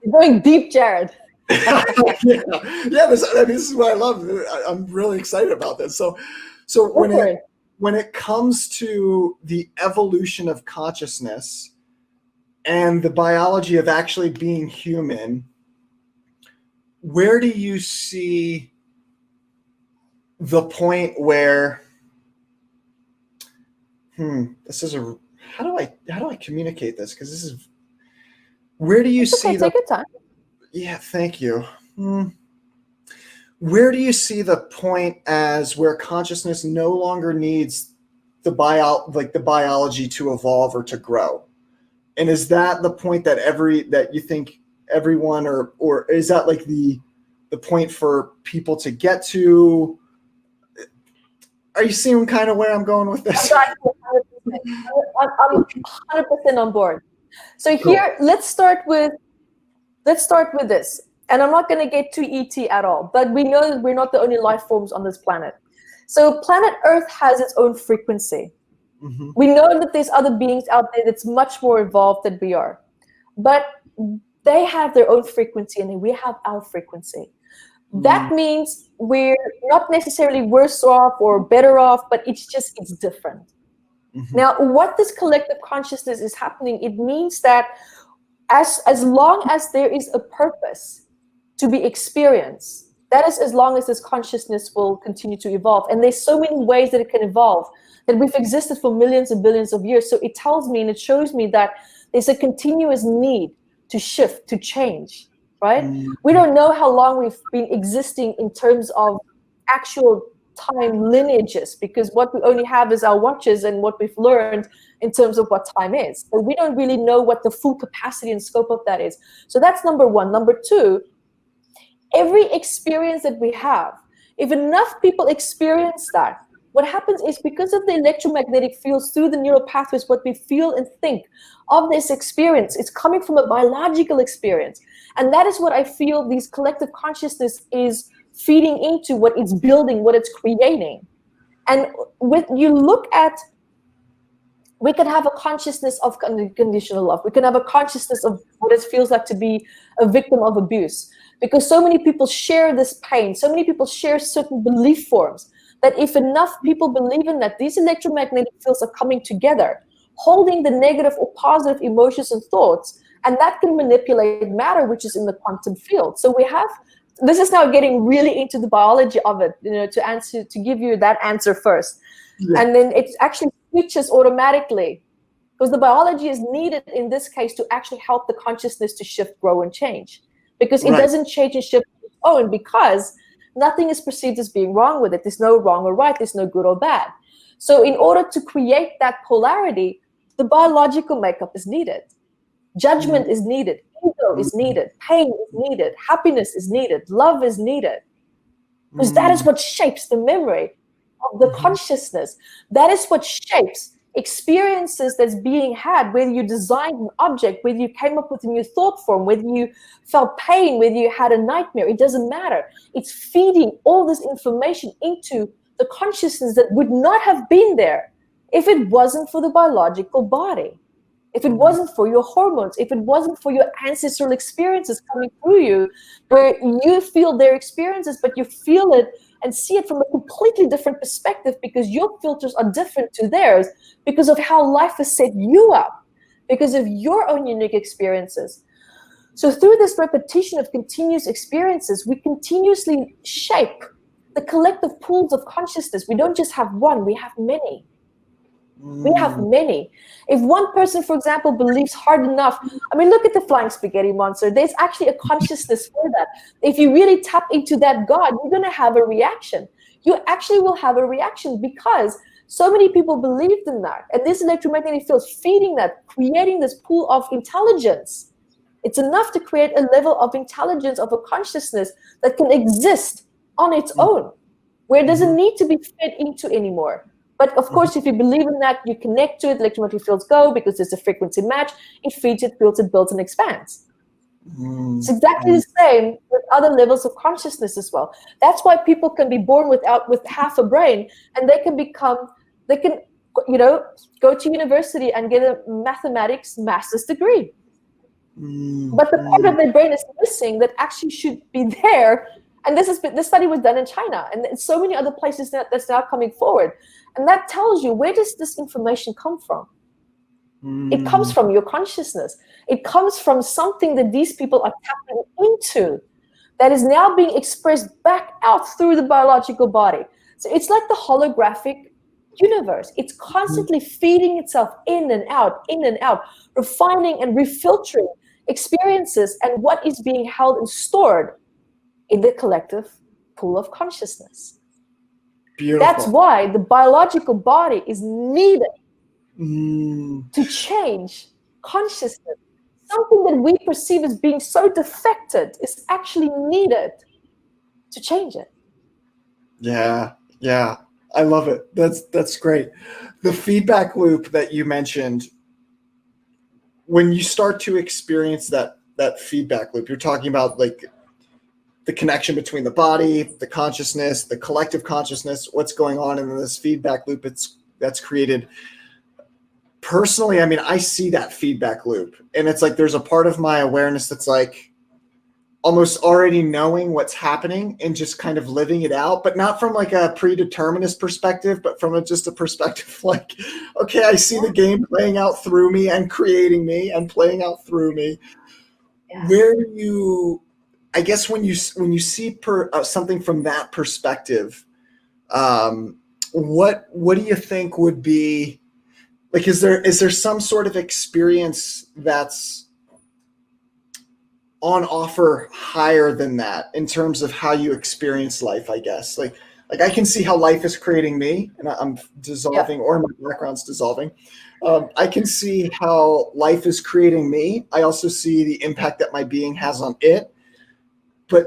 You're going deep, Jared. This is what I love. I'm really excited about this. So when it comes to the evolution of consciousness and the biology of actually being human, where do you see the point where this is how do I communicate this? Because this is, where do you see take your time. Yeah, thank you. Where do you see the point as where consciousness no longer needs the biology to evolve or to grow? And is that the point that you think everyone, or is that like the point for people to get to? Are you seeing kind of where I'm going with this? I'm 100% on board. So here, let's start with this. And I'm not going to get too ET at all, but we know that we're not the only life forms on this planet. So planet Earth has its own frequency. Mm-hmm. We know that there's other beings out there that's much more evolved than we are, but they have their own frequency and we have our frequency. That means we're not necessarily worse off or better off, but it's different. Mm-hmm. Now, what this collective consciousness is happening, it means that as long as there is a purpose to be experienced, that is as long as this consciousness will continue to evolve. And there's so many ways that it can evolve, that we've existed for millions and billions of years. So it tells me and it shows me that there's a continuous need to shift, to change, right? Mm-hmm. We don't know how long we've been existing in terms of actual time lineages, because what we only have is our watches and what we've learned in terms of what time is. So we don't really know what the full capacity and scope of that is. So that's number one. Number two, every experience that we have, if enough people experience that, what happens is, because of the electromagnetic fields through the neural pathways, what we feel and think of this experience, it's coming from a biological experience. And that is what I feel these collective consciousness is feeding into, what it's building, what it's creating. And when you look at We can have a consciousness of unconditional love. We can have a consciousness of what it feels like to be a victim of abuse. Because so many people share this pain, so many people share certain belief forms, that if enough people believe in that, these electromagnetic fields are coming together, holding the negative or positive emotions and thoughts, and that can manipulate matter, which is in the quantum field. So we have, this is now getting really into the biology of it, to give you that answer first. Yeah. And then it actually switches automatically, because the biology is needed in this case to actually help the consciousness to shift, grow, and change. Because it doesn't change and shift on its own, because nothing is perceived as being wrong with it. There's no wrong or right. There's no good or bad. So in order to create that polarity, the biological makeup is needed. Judgment is needed. Ego is needed. Pain is needed. Happiness is needed. Love is needed. Because that is what shapes the memory of the consciousness. That is what shapes experiences that's being had, whether you designed an object, whether you came up with a new thought form, whether you felt pain, whether you had a nightmare. It doesn't matter. It's feeding all this information into the consciousness that would not have been there if it wasn't for the biological body, if it wasn't for your hormones, if it wasn't for your ancestral experiences coming through you, where you feel their experiences, but you feel it and see it from a completely different perspective, because your filters are different to theirs, because of how life has set you up, because of your own unique experiences. So through this repetition of continuous experiences, we continuously shape the collective pools of consciousness. We don't just have one, we have many. We have many. If one person, for example, believes hard enough, I mean, look at the flying spaghetti monster. There's actually a consciousness for that. If you really tap into that God, you're going to have a reaction. You actually will have a reaction, because so many people believed in that. And this electromagnetic field is feeding that, creating this pool of intelligence. It's enough to create a level of intelligence, of a consciousness that can exist on its own, where it doesn't need to be fed into anymore. But of course, if you believe in that, you connect to it, electromagnetic fields go, because there's a frequency match, it feeds, it builds, and expands. It's exactly the same with other levels of consciousness as well. That's why people can be born with half a brain, and they can go to university and get a mathematics master's degree. But the part of their brain is missing that actually should be there. And this study was done in China, and so many other places that's now coming forward. And that tells you, where does this information come from? It comes from your consciousness. It comes from something that these people are tapping into, that is now being expressed back out through the biological body. So it's like the holographic universe. It's constantly feeding itself in and out, refining and refiltering experiences and what is being held and stored in the collective pool of consciousness. Beautiful. That's why the biological body is needed to change consciousness. Something that we perceive as being so defected is actually needed to change it. Yeah, I love it. That's great. The feedback loop that you mentioned, when you start to experience that feedback loop, you're talking about like the connection between the body, the consciousness, the collective consciousness, what's going on in this feedback loop that's created. Personally, I mean, I see that feedback loop, and it's like there's a part of my awareness that's like almost already knowing what's happening and just kind of living it out, but not from like a predeterminist perspective, but from just a perspective like, okay, I see the game playing out through me and creating me and playing out through me. Yeah. Where do you, I guess when you see something from that perspective, what do you think would be like? Is there some sort of experience that's on offer higher than that in terms of how you experience life? I guess like I can see how life is creating me, and I'm dissolving, or my background's dissolving. I can see how life is creating me. I also see the impact that my being has on it. But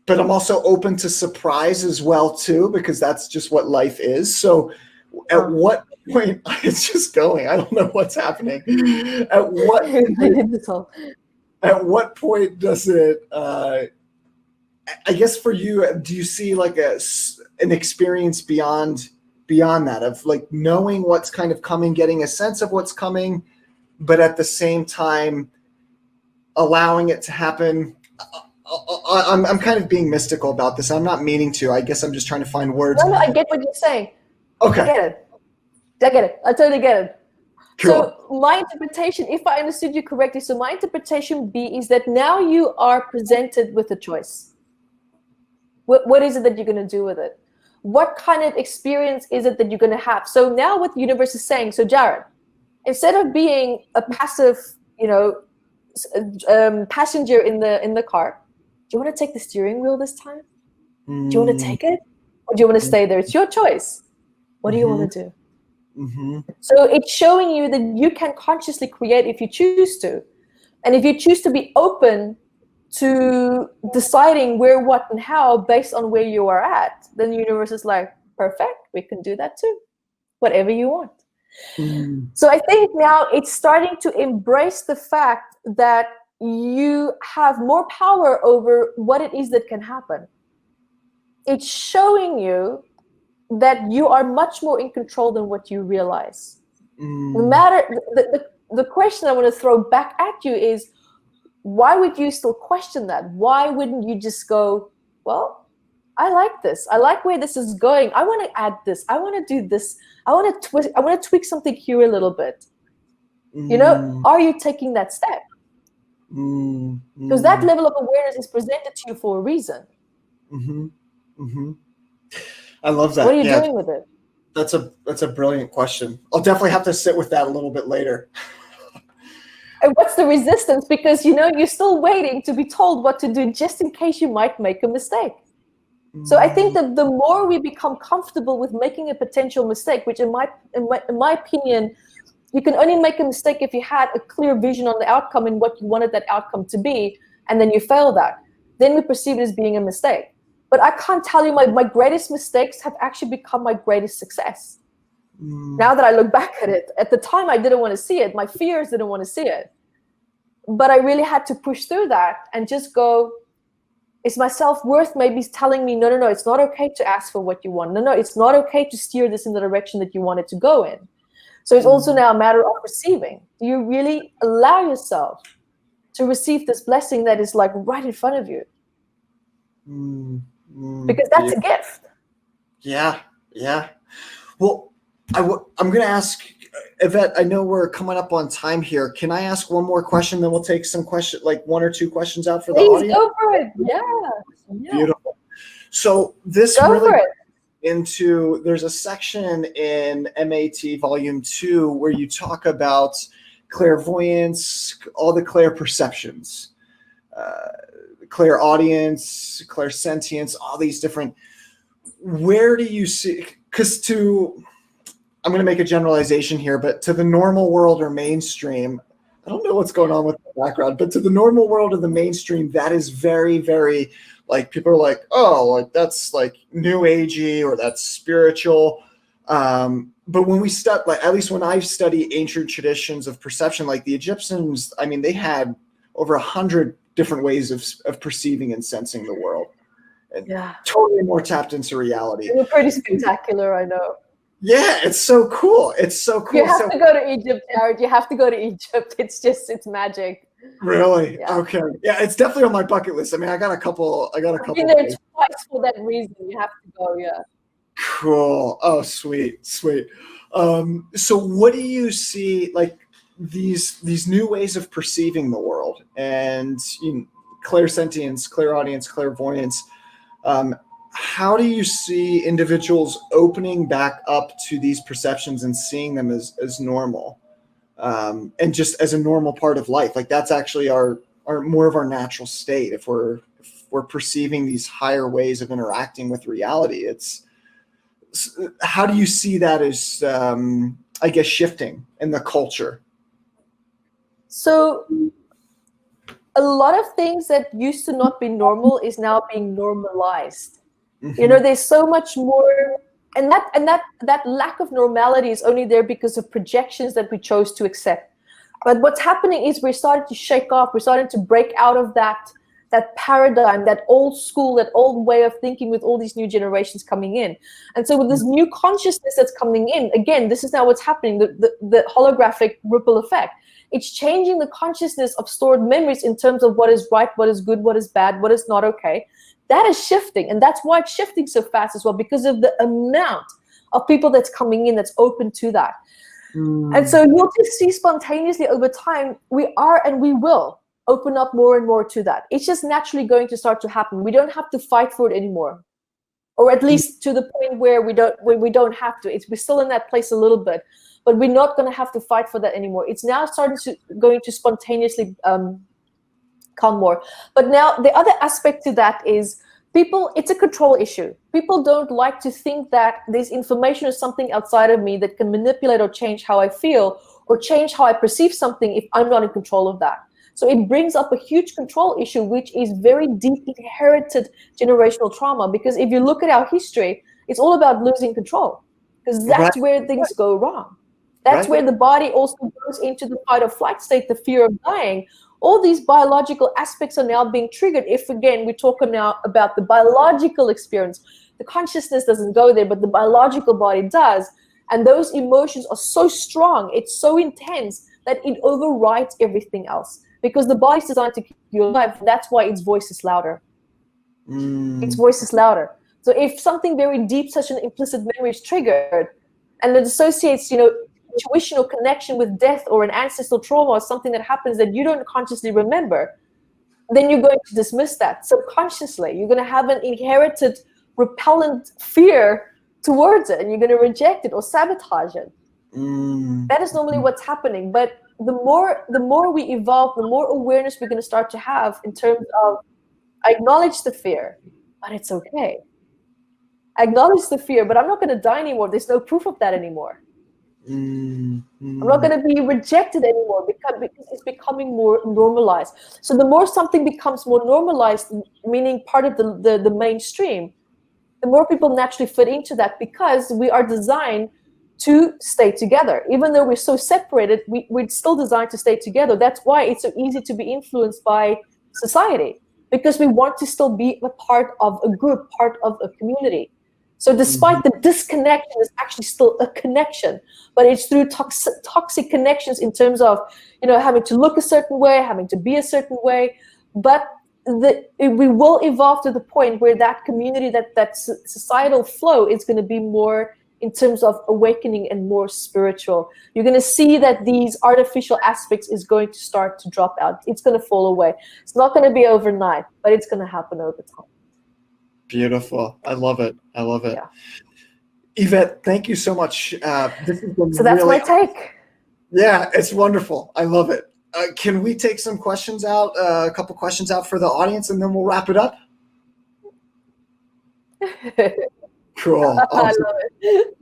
I'm also open to surprise as well too, because that's just what life is. So at what point, it's just going, I don't know what's happening. At what point does it, I guess for you, do you see like an experience beyond beyond that, of like knowing what's kind of coming, getting a sense of what's coming, but at the same time allowing it to happen. I'm kind of being mystical about this. I'm not meaning to. I guess I'm just trying to find words. No, I get what you're saying. Okay. I get it. I totally get it. Cool. So my interpretation, if I understood you correctly, so my interpretation would be is that now you are presented with a choice. What is it that you're going to do with it? What kind of experience is it that you're going to have? So now what the universe is saying, so Jared, instead of being a passive, passenger in the car, do you want to take the steering wheel this time? Do you want to take it? Or do you want to stay there? It's your choice. What do you want to do? So it's showing you that you can consciously create if you choose to. And if you choose to be open to deciding where, what, and how based on where you are at, then the universe is like, perfect, we can do that too. Whatever you want. So I think now it's starting to embrace the fact that you have more power over what it is that can happen. It's showing you that you are much more in control than what you realize. No matter the question I want to throw back at you is, why would you still question that? Why wouldn't you just go, well, I like this. I like where this is going. I want to add this. I want to do this. I want to twist. I want to tweak something here a little bit. Are you taking that step? Because that level of awareness is presented to you for a reason. I love that. What are you doing with it? That's a brilliant question. I'll definitely have to sit with that a little bit later. And what's the resistance? Because you're still waiting to be told what to do just in case you might make a mistake. So I think that the more we become comfortable with making a potential mistake, which in my opinion, you can only make a mistake if you had a clear vision on the outcome and what you wanted that outcome to be, and then you fail that. Then we perceive it as being a mistake. But I can't tell you my greatest mistakes have actually become my greatest success. Now that I look back at it, at the time I didn't want to see it. My fears didn't want to see it. But I really had to push through that and just go, is my self-worth maybe telling me, no, it's not okay to ask for what you want. No, it's not okay to steer this in the direction that you want it to go in. So it's also now a matter of receiving. Do you really allow yourself to receive this blessing that is like right in front of you? Because that's a gift. Yeah. Well, I'm going to ask, Ivettt, I know we're coming up on time here. Can I ask one more question? Then we'll take some question, like one or two questions out for the audience. Go for it. Yeah. Beautiful. So this really into, there's a section in MAT Volume 2 where you talk about clairvoyance, all the clair perceptions, clairaudience, clairsentience, all these different. Where do you see? Because I'm going to make a generalization here, but to the normal world or mainstream, I don't know what's going on with the background, but to the normal world or the mainstream, that is very, very, like, people are like, oh, like that's like new agey or that's spiritual. But when we study, like, at least when I study ancient traditions of perception, like the Egyptians, I mean, they had over 100 different ways of perceiving and sensing the world. And totally more tapped into reality. They were pretty spectacular, I know. Yeah, it's so cool. It's so cool. You have to go to Egypt, Jared. You have to go to Egypt. It's magic. Really? Yeah. Okay. Yeah, it's definitely on my bucket list. I mean, I got a couple. I've been there twice for that reason. You have to go. Yeah. Cool. Oh, sweet. So what do you see, like these new ways of perceiving the world and clairsentience, clairaudience, clairvoyance? How do you see individuals opening back up to these perceptions and seeing them as normal, and just as a normal part of life? Like that's actually our more of our natural state. If we're perceiving these higher ways of interacting with reality, how do you see that as, I guess, shifting in the culture? So a lot of things that used to not be normal is now being normalized. There's so much more, and that lack of normality is only there because of projections that we chose to accept. But what's happening is we're starting to shake off. We're starting to break out of that that paradigm, that old school, that old way of thinking with all these new generations coming in. And so with this new consciousness that's coming in, again, this is now what's happening, the holographic ripple effect. It's changing the consciousness of stored memories in terms of what is right, what is good, what is bad, what is not okay. That is shifting. And that's why it's shifting so fast as well, because of the amount of people that's coming in that's open to that. And so you'll just see spontaneously over time, we are and we will open up more and more to that. It's just naturally going to start to happen. We don't have to fight for it anymore, or at least to the point where we don't have to. We're still in that place a little bit, but we're not going to have to fight for that anymore. It's now going to spontaneously come more. But now the other aspect to that is people, it's a control issue. People don't like to think that there's information or something outside of me that can manipulate or change how I feel or change how I perceive something if I'm not in control of that. So it brings up a huge control issue, which is very deep inherited generational trauma. Because if you look at our history, it's all about losing control, because that's where things go wrong. That's where the body also goes into the fight or flight state, the fear of dying. All these biological aspects are now being triggered. If, again, we talk now about the biological experience, the consciousness doesn't go there, but the biological body does. And those emotions are so strong, it's so intense that it overrides everything else. Because the body's designed to keep you alive. That's why its voice is louder. Its voice is louder. So if something very deep, such an implicit memory is triggered, and it associates, intuition or connection with death or an ancestral trauma or something that happens that you don't consciously remember, then you're going to dismiss that subconsciously. You're going to have an inherited repellent fear towards it, and you're going to reject it or sabotage it. That is normally what's happening. But the more we evolve, the more awareness we're going to start to have in terms of, I acknowledge the fear, but it's okay. I acknowledge the fear, but I'm not going to die anymore. There's no proof of that anymore. I'm not going to be rejected anymore because it's becoming more normalized. So the more something becomes more normalized, meaning part of the mainstream, the more people naturally fit into that, because we are designed to stay together. Even though we're so separated, we're still designed to stay together. That's why it's so easy to be influenced by society, because we want to still be a part of a group, part of a community. So despite the disconnection, there's actually still a connection, but it's through toxic connections in terms of, having to look a certain way, having to be a certain way. But we will evolve to the point where that community, that societal flow is going to be more in terms of awakening and more spiritual. You're going to see that these artificial aspects is going to start to drop out. It's going to fall away. It's not going to be overnight, but it's going to happen over time. Beautiful. I love it. Yeah. Yvette, thank you so much. This has been so that's my take. Yeah, it's wonderful. I love it. Can we take some questions out, a couple questions out for the audience, and then we'll wrap it up? Cool. Awesome. I love it.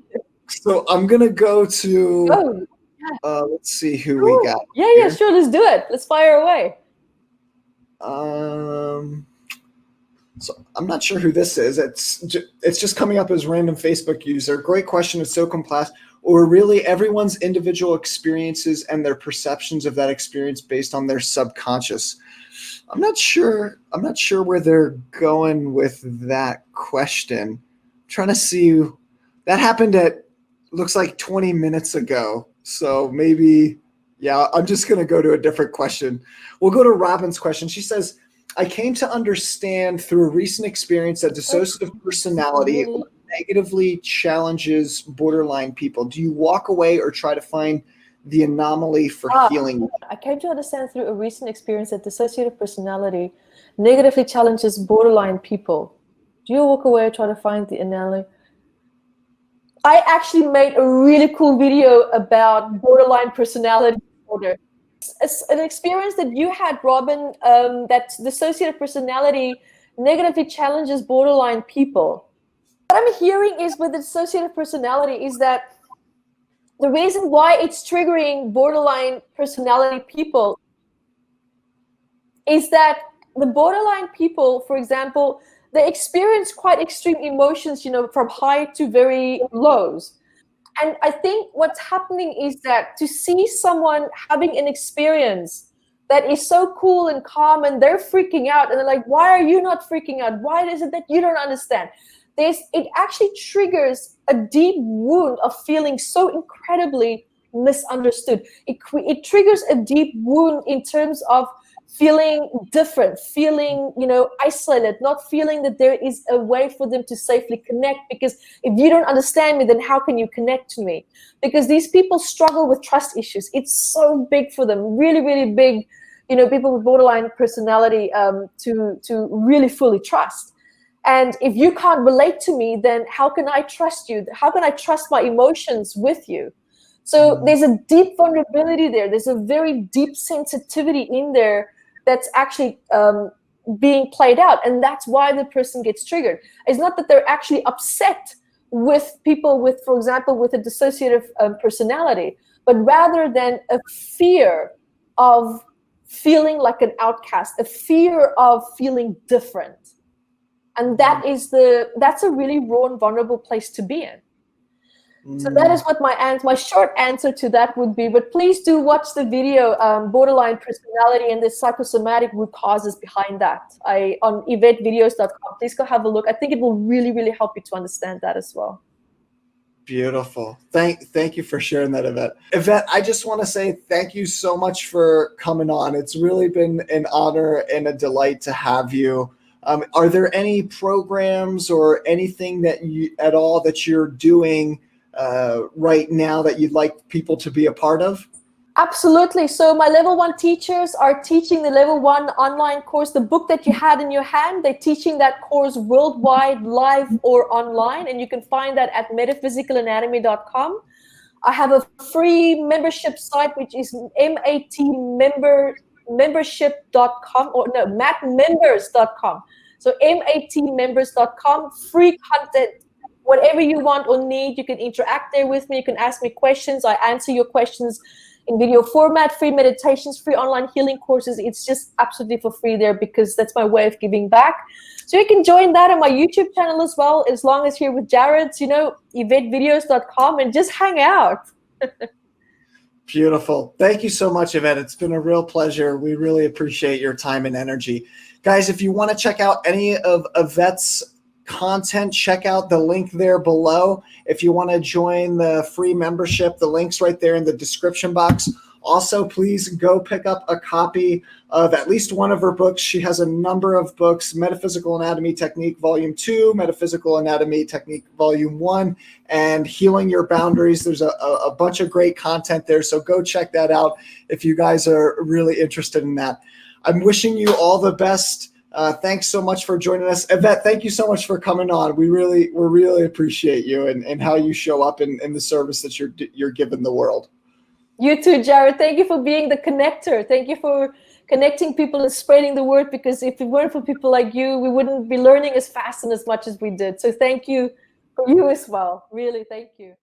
So I'm going to go to, let's see who we got. Yeah, sure. Let's do it. Let's fire away. So I'm not sure who this is. It's just coming up as random Facebook user. Great question. It's so complex. Or really everyone's individual experiences and their perceptions of that experience based on their subconscious. I'm not sure where they're going with that question. I'm trying to see. That happened looks like 20 minutes ago. So maybe, I'm just going to go to a different question. We'll go to Robin's question. She says, I came to understand through a recent experience that dissociative personality negatively challenges borderline people. Do you walk away or try to find the anomaly for healing? I came to understand through a recent experience that dissociative personality negatively challenges borderline people. Do you walk away or try to find the anomaly? I actually made a really cool video about borderline personality disorder. It's an experience that you had, Robin, that dissociative personality negatively challenges borderline people. What I'm hearing is with the dissociative personality is that the reason why it's triggering borderline personality people is that the borderline people, for example, they experience quite extreme emotions, from high to very lows. And I think what's happening is that to see someone having an experience that is so cool and calm, and they're freaking out, and they're like, why are you not freaking out? Why is it that you don't understand? It actually triggers a deep wound of feeling so incredibly misunderstood. It triggers a deep wound in terms of feeling different, feeling, isolated, not feeling that there is a way for them to safely connect, because if you don't understand me, then how can you connect to me? Because these people struggle with trust issues. It's so big for them, really, really big, people with borderline personality to really fully trust. And if you can't relate to me, then how can I trust you? How can I trust my emotions with you? So there's a deep vulnerability there. There's a very deep sensitivity in there that's actually being played out. And that's why the person gets triggered. It's not that they're actually upset with people with, for example, with a dissociative personality, but rather than a fear of feeling like an outcast, a fear of feeling different. And that's a really raw and vulnerable place to be in. So that is what my short answer to that would be. But please do watch the video, Borderline Personality and the Psychosomatic Root Causes Behind That, on ivettvideos.com. Please go have a look. I think it will really, really help you to understand that as well. Beautiful. Thank you for sharing that, Ivettt. Ivettt, I just want to say thank you so much for coming on. It's really been an honor and a delight to have you. Are there any programs or anything that you're doing right now that you'd like people to be a part of? Absolutely. So my level 1 teachers are teaching the level 1 online course. The book that you had in your hand, they're teaching that course worldwide, live or online, and you can find that at metaphysicalanatomy.com. I have a free membership site, which is matmembership.com, or no, matmembers.com. So matmembers.com, free content. Whatever you want or need, you can interact there with me. You can ask me questions. I answer your questions in video format, free meditations, free online healing courses. It's just absolutely for free there, because that's my way of giving back. So you can join that on my YouTube channel as well, as long as you're with Jared, ivettvideos.com, and just hang out. Beautiful. Thank you so much, Ivettt. It's been a real pleasure. We really appreciate your time and energy. Guys, if you want to check out any of Ivett's content, check out the link there below. If you want to join the free membership, the link's right there in the description box. Also, please go pick up a copy of at least one of her books. She has a number of books: Metaphysical Anatomy Technique Volume 2, Metaphysical Anatomy Technique Volume 1, and Healing Your Boundaries. There's a bunch of great content there, so go check that out if you guys are really interested in that. I'm wishing you all the best. Thanks so much for joining us. Ivettt, thank you so much for coming on. We really appreciate you and how you show up in the service that you're giving the world. You too, Jared. Thank you for being the connector. Thank you for connecting people and spreading the word, because if it weren't for people like you, we wouldn't be learning as fast and as much as we did. So thank you for you as well. Really, thank you.